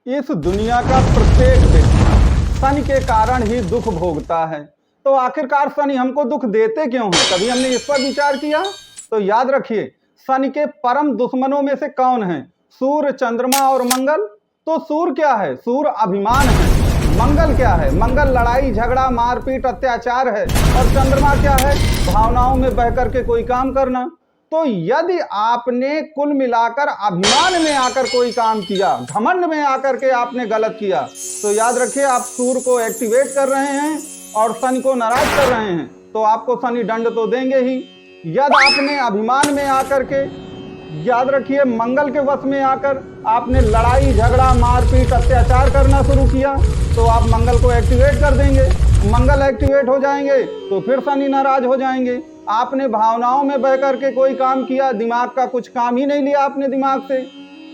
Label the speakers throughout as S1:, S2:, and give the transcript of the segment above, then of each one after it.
S1: इस दुनिया का प्रत्येक व्यक्ति शनि के कारण ही दुख भोगता है। तो आखिरकार शनि हमको दुख देते क्यों हैं? कभी हमने इस पर विचार किया? तो याद रखिए, शनि के परम दुश्मनों में से कौन है? सूर्य, चंद्रमा और मंगल। तो सूर्य क्या है? सूर्य अभिमान है। मंगल क्या है? मंगल लड़ाई झगड़ा मारपीट अत्याचार है। और चंद्रमा क्या है? भावनाओं में बह करके कोई काम करना। तो यदि आपने कुल मिलाकर अभिमान में आकर कोई काम किया, घमंड में आकर के आपने गलत किया, तो याद रखिए आप सूर्य को एक्टिवेट कर रहे हैं और शनि को नाराज कर रहे हैं। तो आपको शनि दंड तो देंगे ही। यदि आपने अभिमान में आकर के, याद रखिए, मंगल के वश में आकर आपने लड़ाई झगड़ा मारपीट अत्याचार करना शुरू किया, तो आप मंगल को एक्टिवेट कर देंगे। मंगल एक्टिवेट हो जाएंगे तो फिर शनि नाराज हो जाएंगे। आपने भावनाओं में बह करके कोई काम किया, दिमाग का कुछ काम ही नहीं लिया आपने दिमाग से,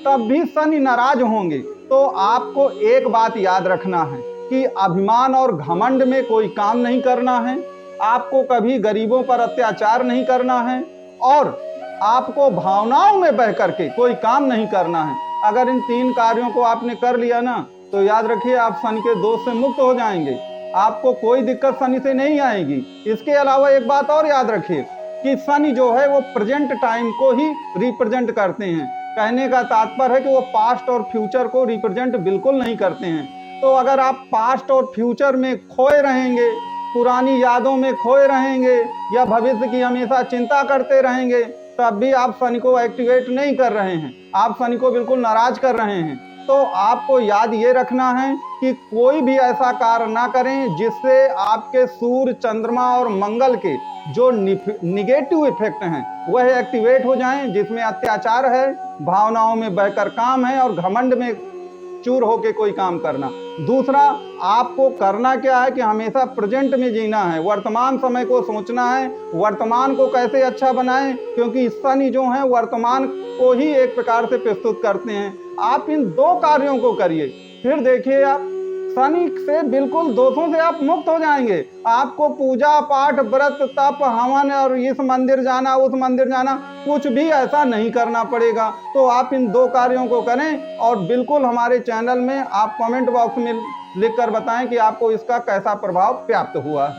S1: तब भी शनि नाराज होंगे। तो आपको एक बात याद रखना है कि अभिमान और घमंड में कोई काम नहीं करना है। आपको कभी गरीबों पर अत्याचार नहीं करना है और आपको भावनाओं में बह करके कोई काम नहीं करना है। अगर इन 3 कार्यों को आपने कर लिया ना, तो याद रखिए आप शनि के दोष से मुक्त हो जाएंगे। आपको कोई दिक्कत शनि से नहीं आएगी। इसके अलावा एक बात और याद रखिए कि शनि जो है वो प्रेजेंट टाइम को ही रिप्रेजेंट करते हैं। कहने का तात्पर्य है कि वो पास्ट और फ्यूचर को रिप्रेजेंट बिल्कुल नहीं करते हैं। तो अगर आप पास्ट और फ्यूचर में खोए रहेंगे, पुरानी यादों में खोए रहेंगे या भविष्य की हमेशा चिंता करते रहेंगे, तब भी आप शनि को एक्टिवेट नहीं कर रहे हैं, आप शनि को बिल्कुल नाराज कर रहे हैं। तो आपको याद ये रखना है कि कोई भी ऐसा कार्य ना करें जिससे आपके सूर्य, चंद्रमा और मंगल के जो निगेटिव इफेक्ट हैं वह एक्टिवेट हो जाएं, जिसमें अत्याचार है, भावनाओं में बहकर काम है और घमंड में चूर होके कोई काम करना। दूसरा, आपको करना क्या है कि हमेशा प्रेजेंट में जीना है, वर्तमान समय को सोचना है, वर्तमान को कैसे अच्छा बनाएं, क्योंकि शनि जो है वर्तमान को ही एक प्रकार से प्रस्तुत करते हैं। आप इन 2 कार्यों को करिए, फिर देखिए आप शनि से बिल्कुल दोषों से आप मुक्त हो जाएंगे। आपको पूजा पाठ व्रत तप हवन और इस मंदिर जाना उस मंदिर जाना कुछ भी ऐसा नहीं करना पड़ेगा। तो आप इन 2 कार्यों को करें और बिल्कुल हमारे चैनल में आप कमेंट बॉक्स में लिख कर बताएं कि आपको इसका कैसा प्रभाव प्राप्त हुआ है।